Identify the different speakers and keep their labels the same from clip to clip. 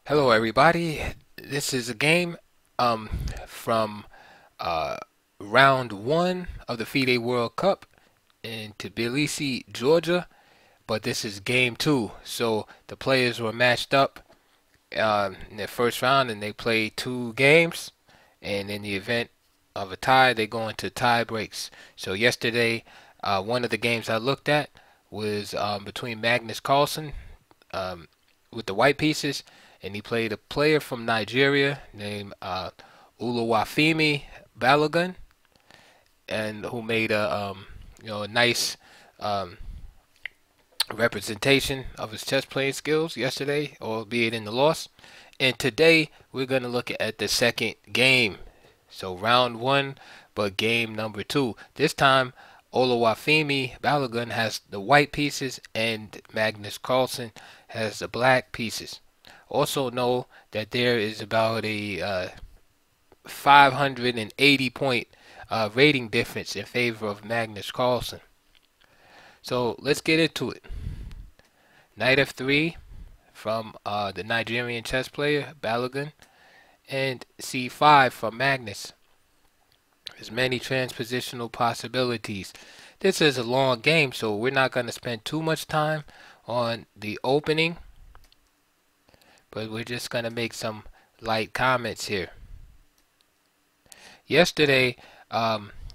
Speaker 1: Hello, everybody. This is a game from uh, round one of the Fide World Cup in Tbilisi, Georgia. But this is game two. So the players were matched up in their first round and they played two games. And in the event of a tie, they go into tie breaks. So yesterday, one of the games I looked at was between Magnus Carlsen um, with the white pieces, and he played a player from Nigeria named Oluwafemi Balogun, and who made a nice um, representation of his chess playing skills yesterday, albeit in the loss. And today we're going to look at the second game. So round one, but game number two. This time Oluwafemi Balogun has the white pieces and Magnus Carlsen has the black pieces. Also know that there is about a 580 point rating difference in favor of Magnus Carlsen. So let's get into it. Knight f3 from the Nigerian chess player Balogun, and c5 from Magnus. There's many transpositional possibilities. This is a long game, so we're not going to spend too much time on the opening, but we're just going to make some light comments here. Yesterday,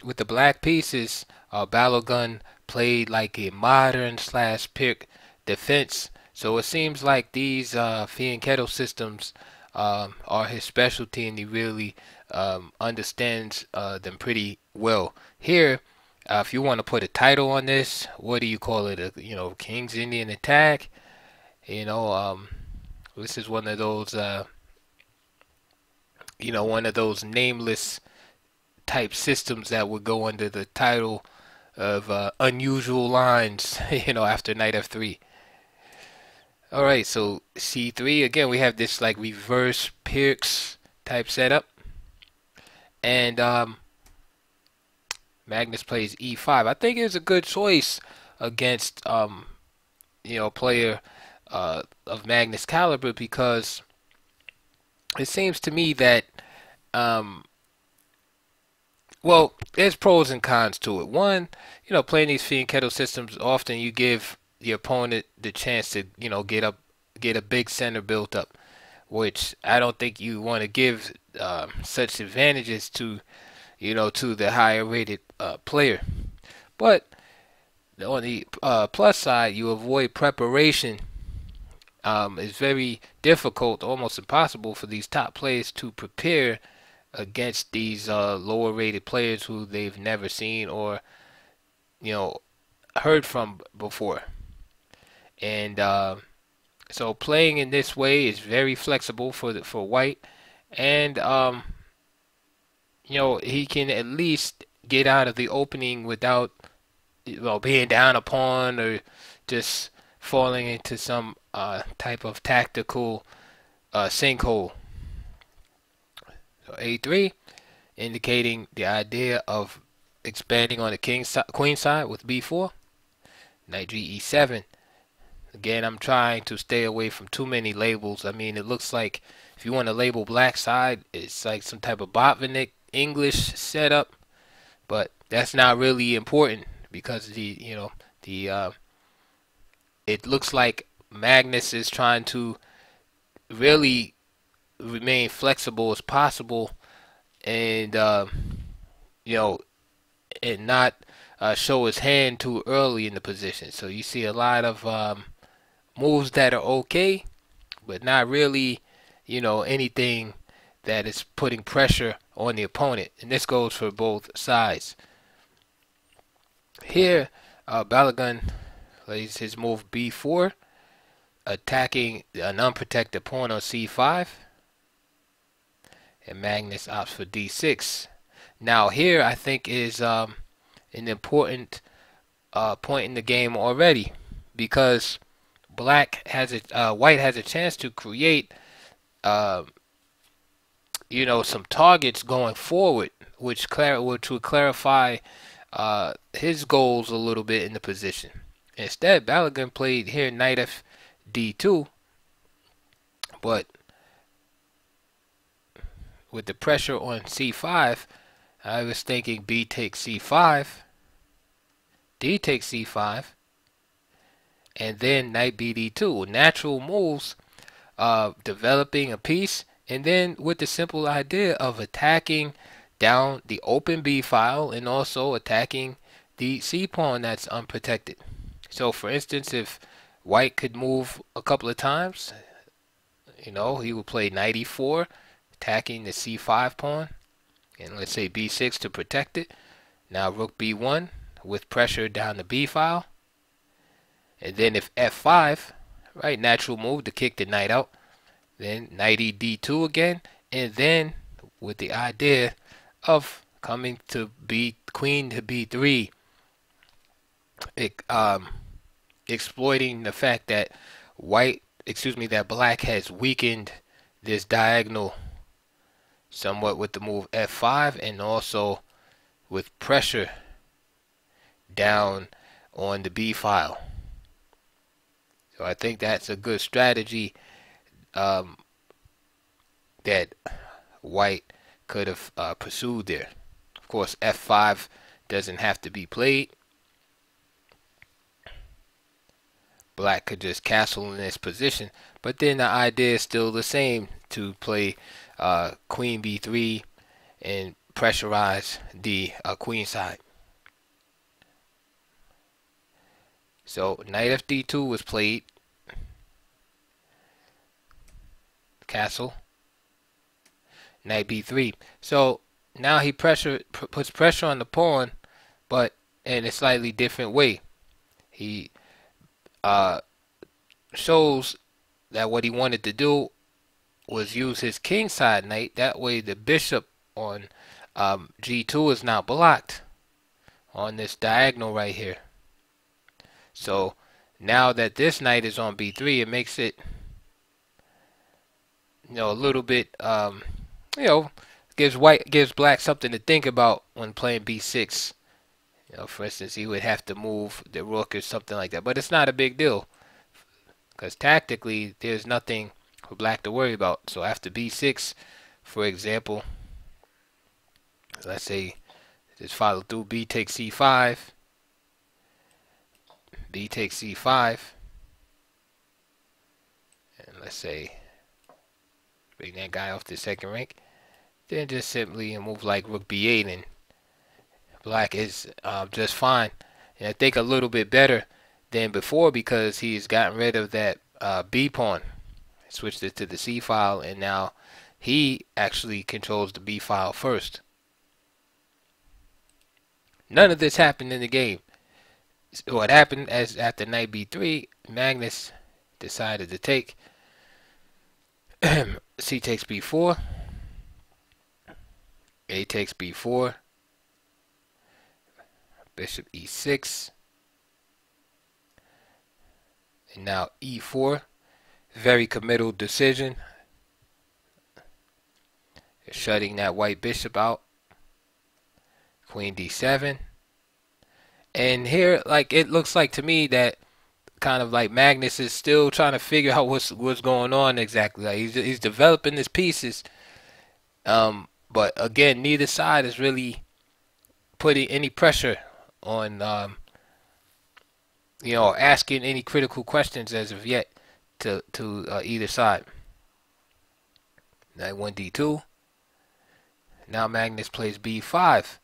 Speaker 1: with the black pieces, Balogun played like a modern slash pick defense. So it seems like these fianchetto systems are his specialty, and he really understands them pretty well. Here, if you want to put a title on this, what do you call it? King's Indian attack. This is one of those, one of those nameless type systems that would go under the title of unusual lines, after knight f3. Alright, so c3, again, we have this like reverse Pirks type setup. And Magnus plays e5. I think it's a good choice against, a player of Magnus caliber, because it seems to me that, well, there's pros and cons to it. One, playing these fianchetto systems, often you give the opponent the chance to, get a big center built up, which I don't think you want to give such advantages to, to the higher rated player. But on the plus side, you avoid preparation. It's very difficult, almost impossible, for these top players to prepare against these lower rated players who they've never seen or heard from before. And so playing in this way is very flexible for white, and he can at least get out of the opening without being down upon or just falling into some type of tactical sinkhole. So a3, indicating the idea of expanding on the queen side with b4. Knight e7. Again, I'm trying to stay away from too many labels. I mean, it looks like if you want to label black side, it's like some type of Botvinnik English setup, but that's not really important because it looks like Magnus is trying to really remain flexible as possible, and and not show his hand too early in the position. So you see a lot of moves that are okay, but not really, anything that is putting pressure on the opponent. And this goes for both sides. Here, Balogun plays his move b4, attacking an unprotected pawn on c5. And Magnus opts for d6. Now here, I think, is an important point in the game already, because white has a chance to create some targets going forward, which would clarify his goals a little bit in the position. Instead, Balogun played here knight f d2, but with the pressure on c5, I was thinking b takes c5, d takes c5, and then knight bd2. Natural moves, developing a piece, and then with the simple idea of attacking down the open b file and also attacking the c pawn that's unprotected. So for instance, if white could move a couple of times, he would play knight e4, attacking the c5 pawn, and let's say b6 to protect it. Now rook b1 with pressure down the b file, and then if f5, right, natural move to kick the knight out, then knight e d2 again, and then with the idea of coming to queen to b3, exploiting the fact that that black has weakened this diagonal somewhat with the move f5, and also with pressure down on the b file. So I think that's a good strategy that white could have pursued there. Of course, f5 doesn't have to be played. Black could just castle in this position, but then the idea is still the same, to play queen b3 and pressurize the queen side. So knight fd2 was played, castle, knight b3. So now he puts pressure on the pawn, but in a slightly different way. He shows that what he wanted to do was use his kingside knight. That way the bishop on g2 is now blocked on this diagonal right here. So now that this knight is on b3, it makes it a little bit gives black something to think about when playing b6. For instance, he would have to move the rook or something like that, but it's not a big deal because tactically there's nothing for black to worry about. So after b6, for example, let's say just follow through, b takes c5, b takes c5, and let's say bring that guy off the second rank, then just simply move like rook b8, and black is just fine, and I think a little bit better than before because he's gotten rid of that b pawn, switched it to the c file, and now he actually controls the b file first. None of this happened in the game. What happened as after knight b3, Magnus decided to take c takes b4, a takes b4, bishop e6, and now e4. Very committal decision, shutting that white bishop out. Queen d7, and here, like, it looks like to me that kind of like Magnus is still trying to figure out what's going on exactly. Like he's developing his pieces, but again, neither side is really putting any pressure on asking any critical questions as of yet to either side. Knight 1d2. Now Magnus plays b5.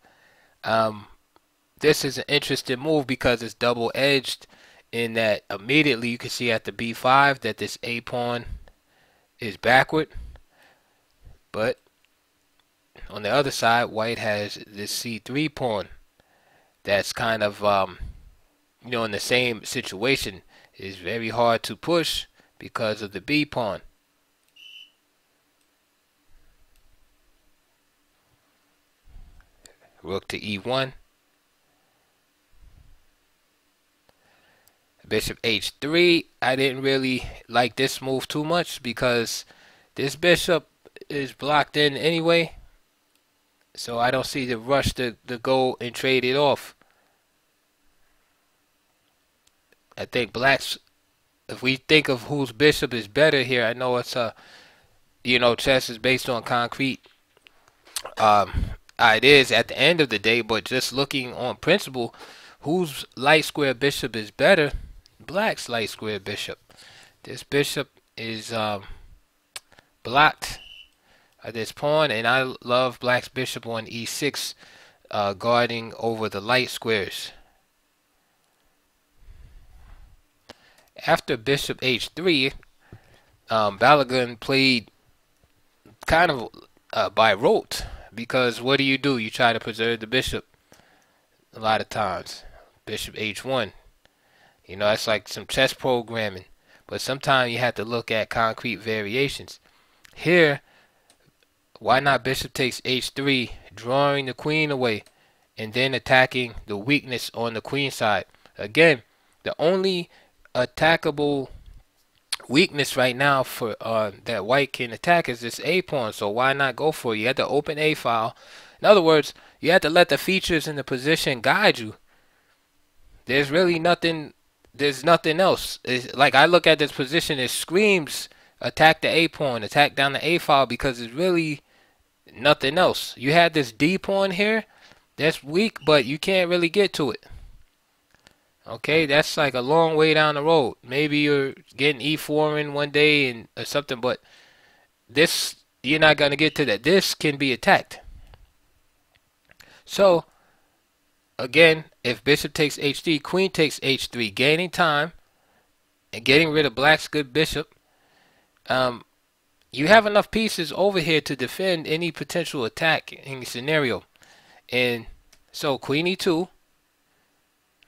Speaker 1: This is an interesting move because it's double-edged in that immediately you can see at the b5 that this a pawn is backward, but on the other side, white has this c3 pawn that's kind of in the same situation. It's very hard to push because of the b pawn. Rook to e1. Bishop h3. I didn't really like this move too much because this bishop is blocked in anyway. So I don't see the rush to go and trade it off. I think black's, if we think of whose bishop is better here, I know it's chess is based on concrete It is at the end of the day, but just looking on principle, whose light square bishop is better? Black's light square bishop. This bishop is blocked at this pawn, and I love black's bishop on e6, guarding over the light squares. After bishop h3, Balogun played kind of by rote, because what do? You try to preserve the bishop a lot of times. Bishop h1. You know, that's like some chess programming. But sometimes you have to look at concrete variations. Here, why not bishop takes h3, drawing the queen away, and then attacking the weakness on the queen side. Again, the only attackable weakness right now for that white can attack is this a pawn. So why not go for it? You have to open a file. In other words, you have to let the features in the position guide you. There's really nothing. There's nothing else. It's like I look at this position, it screams attack the a pawn, attack down the a file, because it's really nothing else. You had this d pawn here, that's weak, but you can't really get to it. Okay, that's like a long way down the road. Maybe you're getting e4 in one day and or something, but this, you're not gonna get to that. This can be attacked. So again, if bishop takes h3, queen takes h3, gaining time and getting rid of black's good bishop. You have enough pieces over here to defend any potential attack in the scenario. And so queen e2,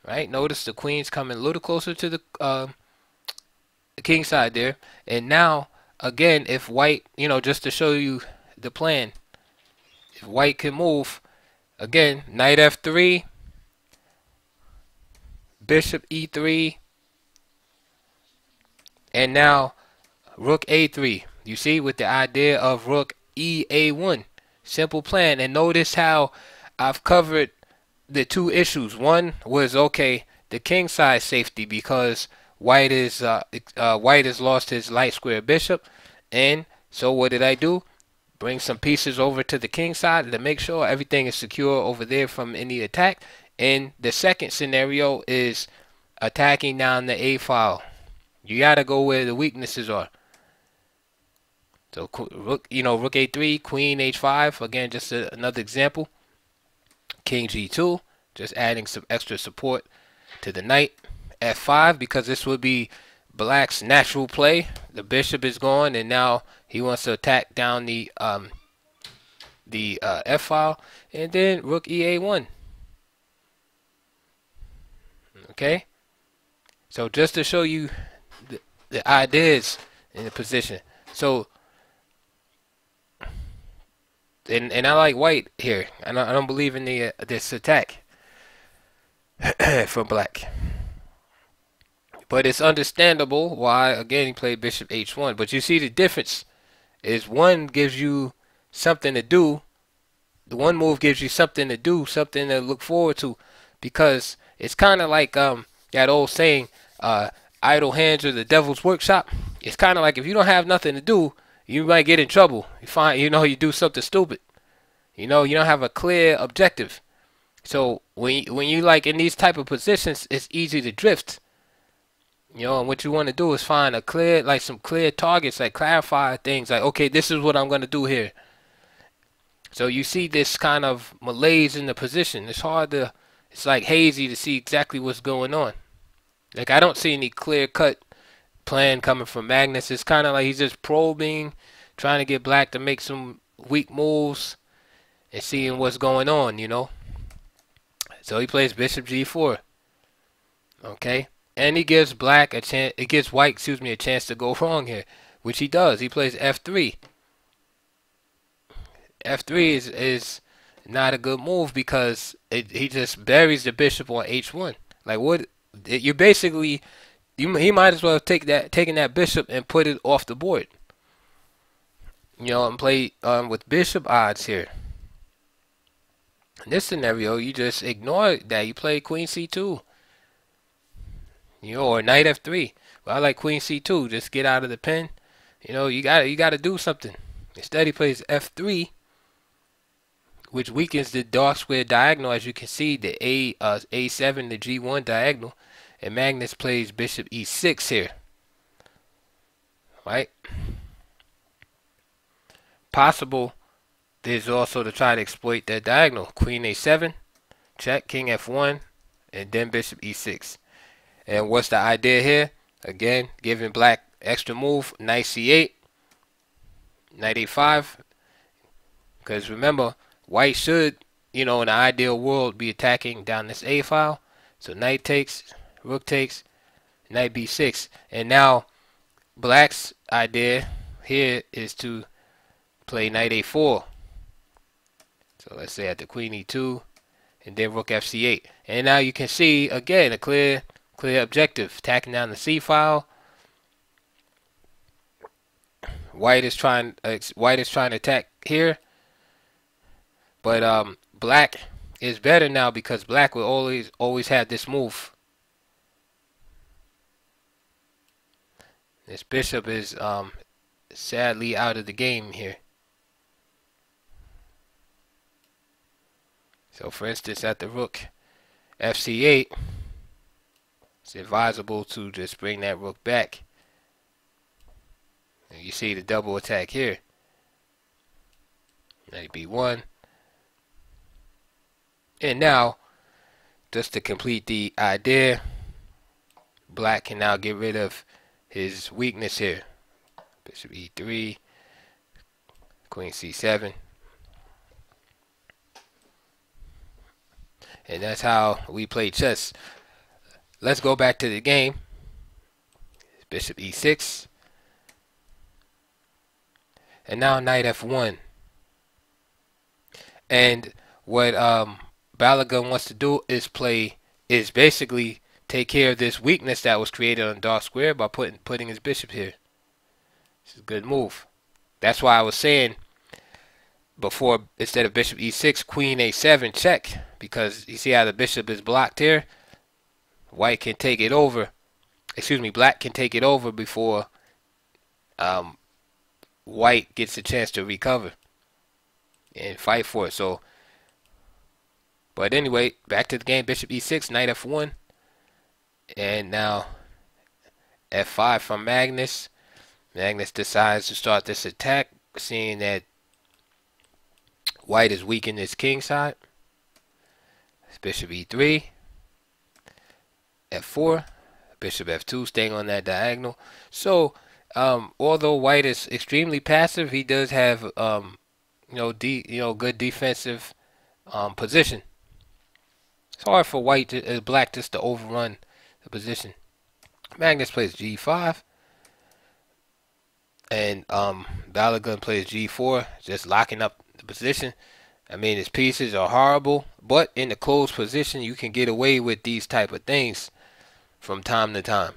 Speaker 1: right? Notice the queen's coming a little closer to the king side there. And now, again, if white, you know, just to show you the plan, if white can move, again, knight f3, bishop e3, and now rook a3. You see, with the idea of rook e1. Simple plan. And notice how I've covered the two issues. One was, okay, the king side safety, because white has lost his light square bishop. And so what did I do? Bring some pieces over to the king side to make sure everything is secure over there from any attack. And the second scenario is attacking down the a file. You gotta go where the weaknesses are. So rook, rook a3, queen h5. Again, just another example. King g2, just adding some extra support to the knight. f5, because this would be black's natural play. The bishop is gone, and now he wants to attack down the f file, and then rook ea1. Okay. So just to show you the ideas in the position. So. And I like white here. I don't believe in this attack from black. But it's understandable why, again, he played bishop h1. But you see the difference is one gives you something to do. The one move gives you something to do, something to look forward to. Because it's kind of like that old saying, idle hands are the devil's workshop. It's kind of like if you don't have nothing to do, you might get in trouble. You do something stupid. You don't have a clear objective. So when you like in these type of positions, it's easy to drift. And what you want to do is find some clear targets, like clarify things, like, okay, this is what I'm going to do here. So you see this kind of malaise in the position. It's like hazy to see exactly what's going on. Like, I don't see any clear-cut plan coming from Magnus. It's kind of like he's just probing, trying to get black to make some weak moves and seeing what's going on, So he plays bishop g4. Okay? And he gives black a chance, it gives white, a chance to go wrong here, which he does. He plays f3. f3 is not a good move because he just buries the bishop on h1. Like, what? You basically, he might as well have taken that bishop and put it off the board. And play with bishop odds here. In this scenario, you just ignore that. You play queen c2. Or knight f3. But I like queen c2. Just get out of the pen. You gotta do something. Instead, he plays f3. which weakens the dark square diagonal. As you can see, the A7, the G1 diagonal, and Magnus plays bishop E6 here, right? Possible is also to try to exploit that diagonal. Queen A7, check, King F1, and then bishop E6. And what's the idea here? Again, giving black extra move, knight C8, knight A5. Because remember, white should, in an ideal world, be attacking down this A file. So knight takes, rook takes, knight B6. And now black's idea here is to play knight A4. So let's say at the queen E2, and then rook FC8. And now you can see, again, a clear objective, attacking down the C file. White is trying to attack here. But black is better now because black will always have this move. This bishop is sadly out of the game here. So for instance, at the rook FC8, it's advisable to just bring that rook back. And you see the double attack here. Knight B1. And now, just to complete the idea, black can now get rid of his weakness here. Bishop E3, Queen C7. And that's how we play chess. Let's go back to the game. Bishop E6. And now knight F1. And what Balogun wants to do is basically take care of this weakness that was created on dark square by putting his bishop here. This is a good move. That's why I was saying before, instead of bishop E6, queen A7 check, because you see how the bishop is blocked here. White can take it over. Excuse me, black can take it over before white gets a chance to recover and fight for it. So, but anyway, back to the game. Bishop E6, knight F1, and now F5 from Magnus. Magnus decides to start this attack, seeing that white is weak in his king side. Bishop E3, F4, bishop F2, staying on that diagonal. So, although white is extremely passive, he does have good defensive position. It's hard for black just to overrun the position. Magnus plays G5, and Balogun plays G4, just locking up the position. I mean, his pieces are horrible, but in the closed position, you can get away with these type of things from time to time,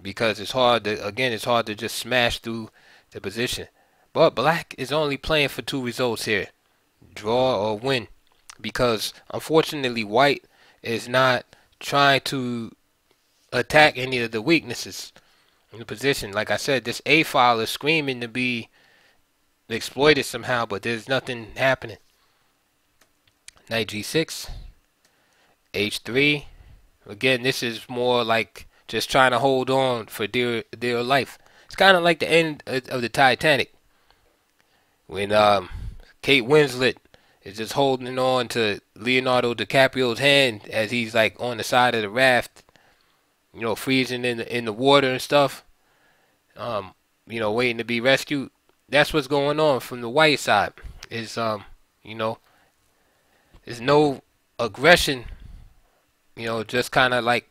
Speaker 1: because it's hard to just smash through the position. But black is only playing for two results here: draw or win, because unfortunately white is not trying to attack any of the weaknesses in the position. Like I said, this A file is screaming to be exploited somehow, but there's nothing happening. Knight G6, H3. Again, this is more like just trying to hold on for dear life. It's kind of like the end of the Titanic, when Kate Winslet is just holding on to Leonardo DiCaprio's hand as he's like on the side of the raft, freezing in the water and stuff, waiting to be rescued. That's what's going on from the white side. Is there's no aggression. Just kind of like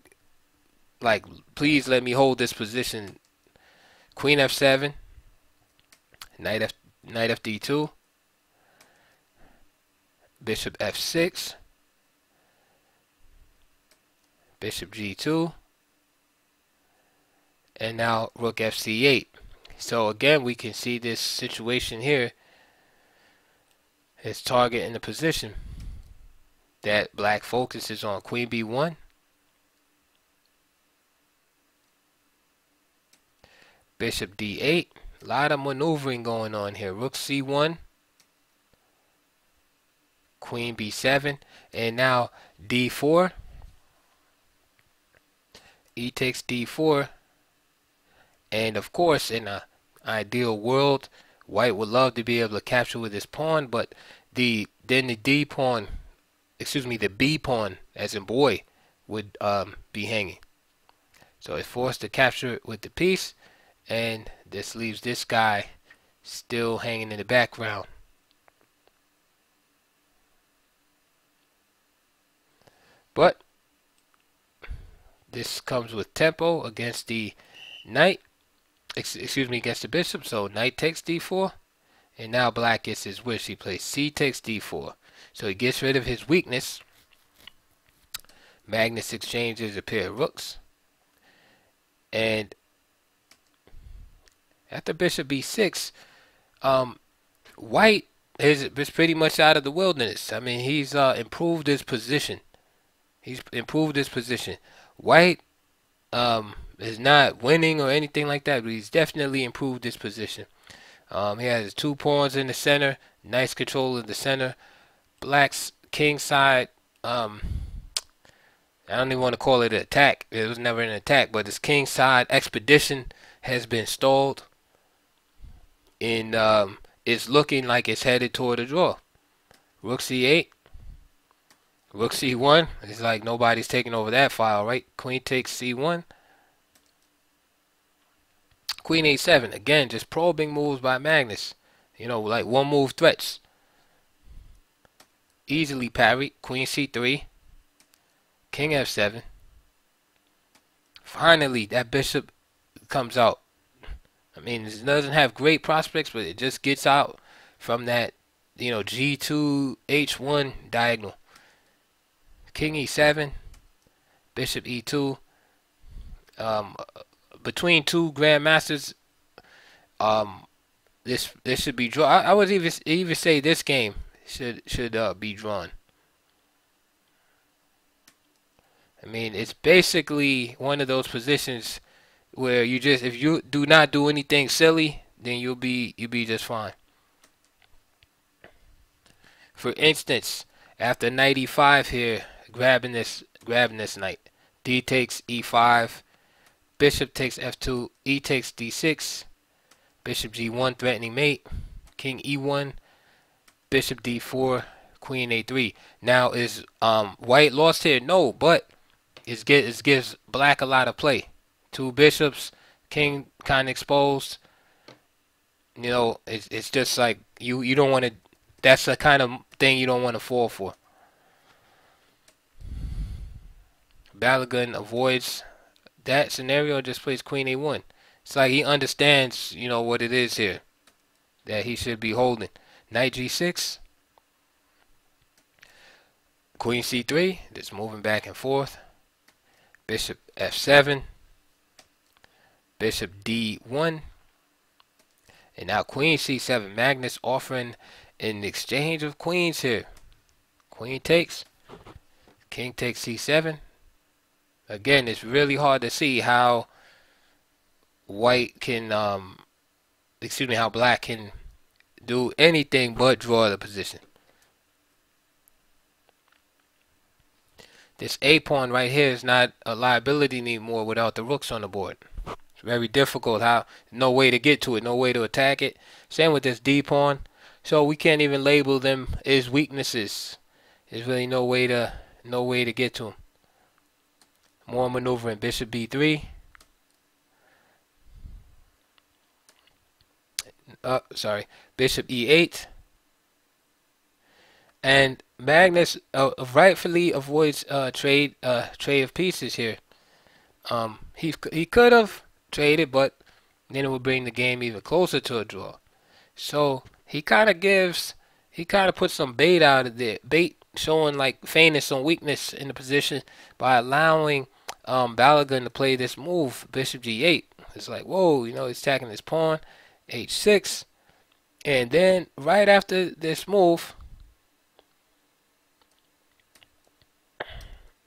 Speaker 1: please let me hold this position. Queen F7, knight FD2, bishop F6, bishop G2, and now rook FC8. So again, we can see this situation here is target in the position that black focuses on. Queen B1, bishop D8. A lot of maneuvering going on here. Rook C1, Queen b7, and now d4. E takes d4, and of course, in an ideal world, white would love to be able to capture with his pawn, but the D pawn, excuse me, the B pawn, as in boy, would be hanging. So it's forced to capture it with the piece, and this leaves this guy still hanging in the background. But this comes with tempo against the knight, excuse me, against the bishop. So knight takes d4, and now black gets his wish. He plays c takes d4. So he gets rid of his weakness. Magnus exchanges a pair of rooks, and after bishop b6, white is pretty much out of the wilderness. I mean, he's improved his position. He's improved his position. White is not winning or anything like that, but he's definitely improved his position. He has 2 pawns in the center, nice control of the center. Black's king side, I don't even want to call it an attack. It was never an attack, but his king side expedition has been stalled, and it's looking like it's headed toward a draw. Rook c8. Rook c1. It's like nobody's taking over that file, right? Queen takes c1. Queen a7. Again, just probing moves by Magnus. You know, like one move threats. Easily parried. Queen c3. King f7. Finally, that bishop comes out. I mean, it doesn't have great prospects, but it just gets out from that, you know, g2, h1 diagonal. King e7, bishop e2. Between two grandmasters, this should be drawn. I would even say this game should be drawn. I mean, it's basically one of those positions where you just, if you do not do anything silly, then you'll be just fine. For instance, after knight e5 here, grabbing this knight, d takes e5, bishop takes f2, e takes d6, bishop g1 threatening mate, king e1, bishop d4, queen a3. Now is white lost here? No, but it gives black a lot of play. 2 bishops, king kind of exposed. You know, it's just like you don't want to. That's the kind of thing you don't want to fall for. Balogun avoids that scenario, just plays queen a1. It's like he understands, you know, what it is here that he should be holding. Knight g6, queen c3, just moving back and forth. Bishop f7, bishop d1, and now queen c7. Magnus offering an exchange of queens here. Queen takes, king takes c7. Again, it's really hard to see how white can, how black can do anything but draw the position. This a pawn right here is not a liability anymore without the rooks on the board. It's very difficult. No way to get to it, no way to attack it. Same with this d pawn. So we can't even label them as weaknesses. There's really no way to get to them. More maneuvering. Bishop b3. Bishop e8. And Magnus rightfully avoids trade of pieces here. He could have traded, but then it would bring the game even closer to a draw. So he kind of puts some bait out of there, showing like faintness on weakness in the position by allowing Balogun to play this move, bishop g8. It's like, whoa, you know, he's attacking his pawn, h6, and then right after this move,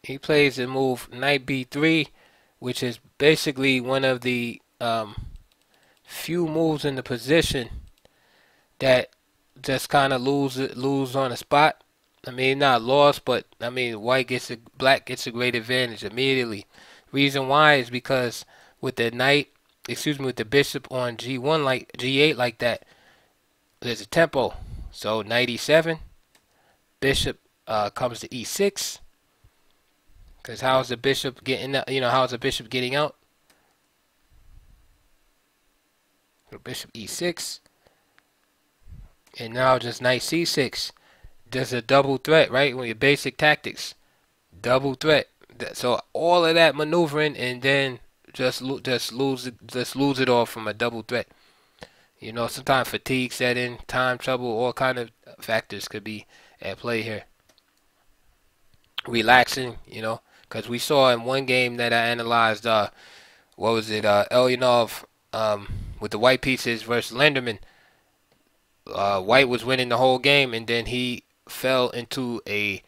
Speaker 1: he plays the move knight b3, which is basically one of the few moves in the position that just kind of lose on the spot. I mean, not lost, but I mean, black gets a great advantage immediately. Reason why is because with the knight, excuse me, with the bishop on G1 like G8 like that, there's a tempo. So knight E7, bishop comes to E6. Because how's the bishop getting out? How's the bishop getting out? So bishop E6, and now just knight C6. Just a double threat, right? With your basic tactics, double threat. So all of that maneuvering, and then just lose it all from a double threat. Sometimes fatigue set in, time trouble, all kind of factors could be at play here. Relaxing, because we saw in one game that I analyzed, what was it, Elyanov, with the white pieces versus Lenderman. White was winning the whole game, and then he fell into a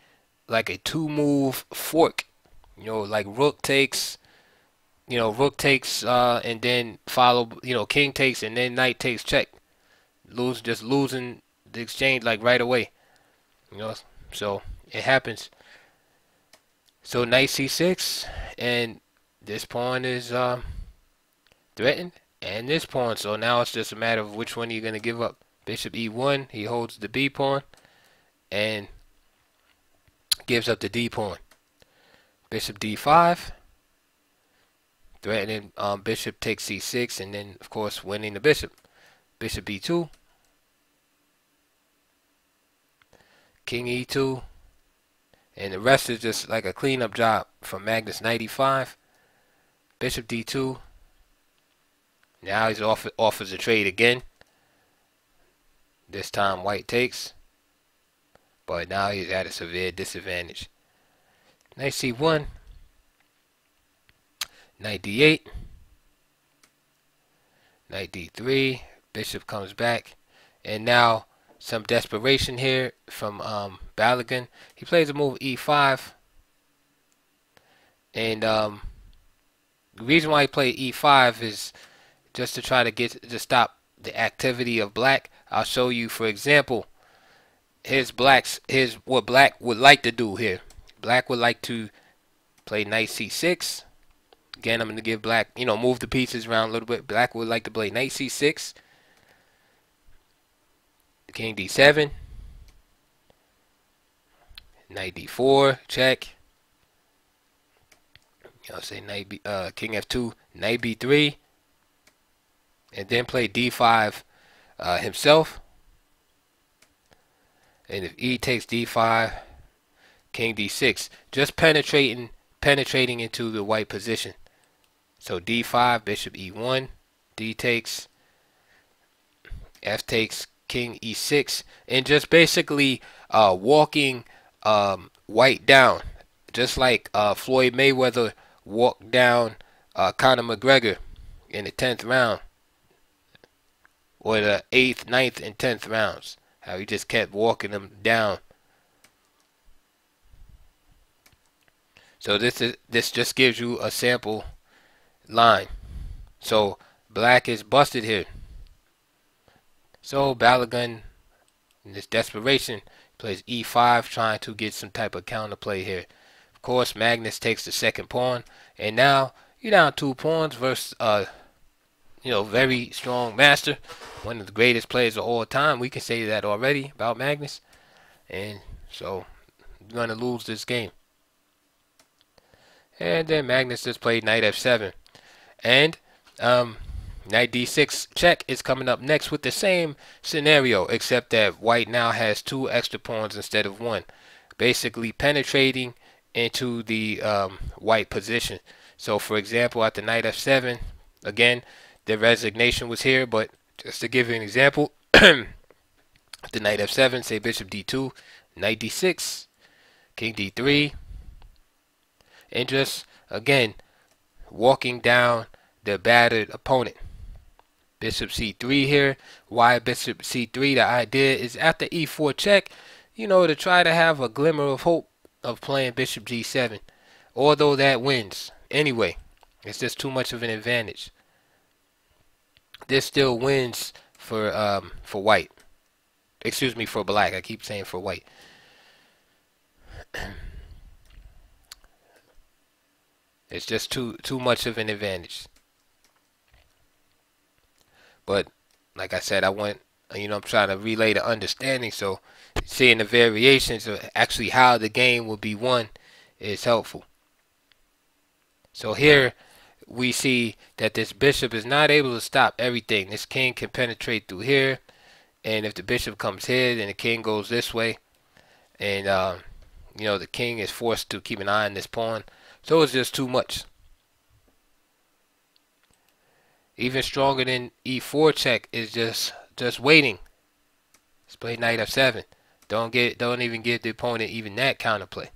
Speaker 1: two-move fork. Like rook takes, and then follow, king takes, and then knight takes check. Just losing the exchange like right away. So it happens. So knight c6, and this pawn is threatened, and this pawn. So now it's just a matter of which one you're gonna give up. Bishop e1, he holds the b pawn, and gives up the d pawn. Bishop d5, threatening bishop takes c6, and then of course winning the bishop. Bishop e2, king e2, and the rest is just like a cleanup job from Magnus. Knight e5, bishop d2. Now he's offers a trade again. This time white takes, but now he's at a severe disadvantage. Knight c1, knight d8, knight d3, bishop comes back, and now some desperation here from Balogun. He plays a move e5, and the reason why he played e5 is just to try to stop the activity of black. I'll show you, for example, what black would like to do here. Black would like to play knight c6. Again, I'm going to give black, move the pieces around a little bit. Black would like to play knight c6, king d7, knight d4, check. Say king f2, knight b3, and then play d5 himself. And if e takes d5, king d6, just penetrating into the white position. So d5, bishop e1, d takes, f takes, king e6, and just basically walking white down, just like Floyd Mayweather walked down Conor McGregor in the 10th round, or the 8th, 9th, and 10th rounds. How he just kept walking them down. So this just gives you a sample line. So black is busted here. So Balogun, in this desperation, plays e5, trying to get some type of counterplay here. Of course, Magnus takes the second pawn, and now you're down 2 pawns versus very strong master, one of the greatest players of all time. We can say that already about Magnus, and so you're gonna lose this game. And then Magnus just played knight f7, and knight d6 check is coming up next with the same scenario, except that white now has 2 extra pawns instead of 1, basically penetrating into the white position. So for example, at the knight f7, again, the resignation was here, but just to give you an example, the knight f7, say bishop d2, knight d6, king d3, and just again walking down the battered opponent. Bishop c3 here. Why bishop c3? The idea is after e4 check, to try to have a glimmer of hope of playing bishop g7, although that wins anyway. It's just too much of an advantage. This still wins for white. Excuse me, for black. I keep saying for white. It's just too much of an advantage. But like I said, I'm trying to relay the understanding. So seeing the variations of actually how the game will be won is helpful. So here we see that this bishop is not able to stop everything. This king can penetrate through here, and if the bishop comes here, then the king goes this way, and the king is forced to keep an eye on this pawn. So it's just too much. Even stronger than e4 check is just waiting. Let's play knight f7. Don't even give the opponent even that counterplay.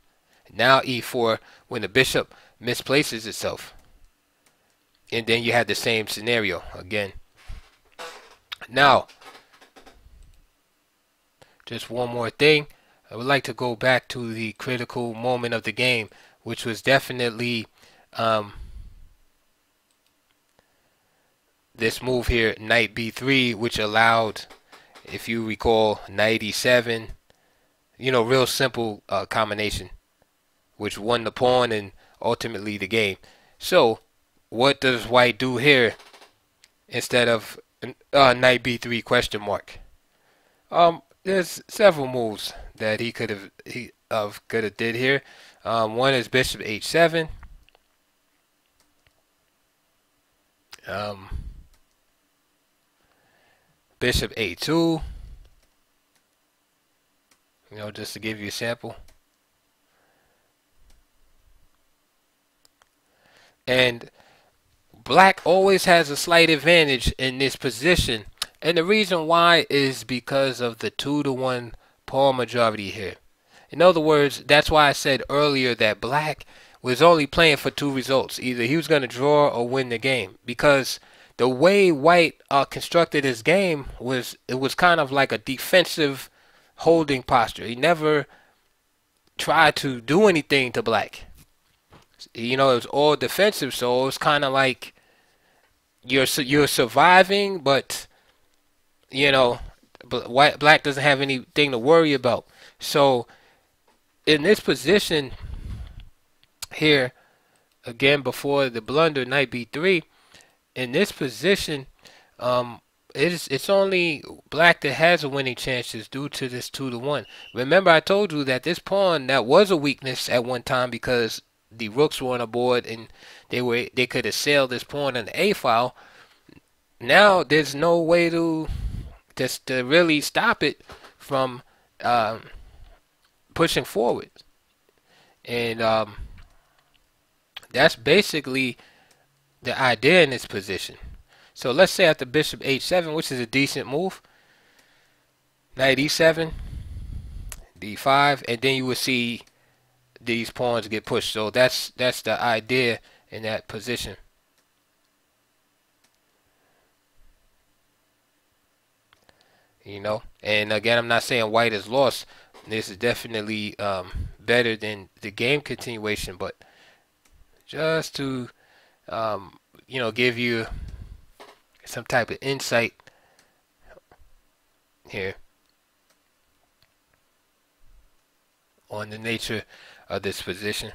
Speaker 1: Now e4 when the bishop misplaces itself. And then you had the same scenario again. Now, just one more thing. I would like to go back to the critical moment of the game, which was definitely this move here, knight b3, which allowed, if you recall, knight e7. Real simple combination, which won the pawn and ultimately the game. So, what does white do here instead of knight b3 question mark? There's several moves that he could have did here. One is bishop h7. Bishop a2. Just to give you a sample. And black always has a slight advantage in this position. And the reason why is because of the 2-to-1 pawn majority here. In other words, that's why I said earlier that black was only playing for two results. Either he was going to draw or win the game. Because the way white constructed his game was kind of like a defensive holding posture. He never tried to do anything to black. It was all defensive, so it was kind of like you're surviving, but black doesn't have anything to worry about. So in this position here, again before the blunder, knight b3, in this position, it's only black that has a winning chances due to this 2-to-1. Remember, I told you that this pawn, that was a weakness at one time because the rooks were on the board and they could assail this pawn on the a file. Now there's no way to really stop it from pushing forward, and that's basically the idea in this position. So let's say after bishop h7, which is a decent move, knight e7, d5, and then you will see these pawns get pushed. So that's the idea in that position. And again, I'm not saying white is lost. This is definitely better than the game continuation, but just to give you some type of insight here on the nature of this position.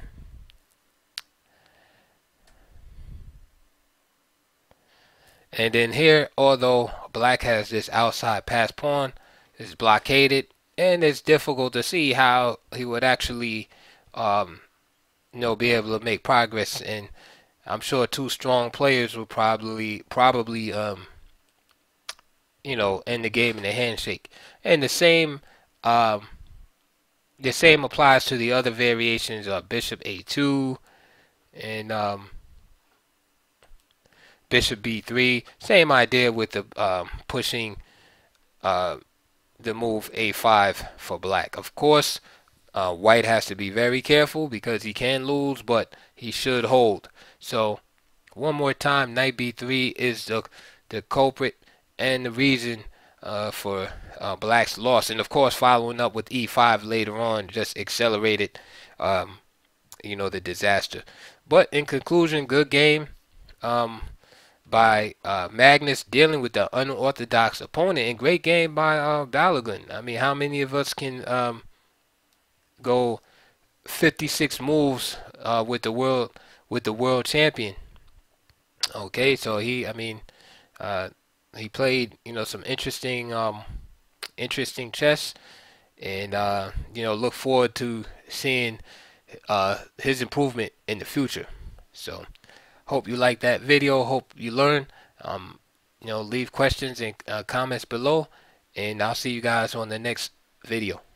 Speaker 1: And then here, although black has this outside pass pawn, it's blockaded, and it's difficult to see how he would actually be able to make progress. And I'm sure two strong players will probably end the game in a handshake. And the same applies to the other variations of bishop a2 and bishop b3. Same idea with the pushing the move a5 for black. Of course, white has to be very careful because he can lose, but he should hold. So one more time, knight b3 is the culprit and the reason for black's loss. And of course, following up with e5 later on just accelerated the disaster. But in conclusion, good game by Magnus dealing with the unorthodox opponent, and great game by Balogun. I mean, how many of us can go 56 moves with the world champion. Okay, so I mean, uh, he played, some interesting chess, and look forward to seeing his improvement in the future. So, hope you like that video. Hope you learn. Leave questions and comments below, and I'll see you guys on the next video.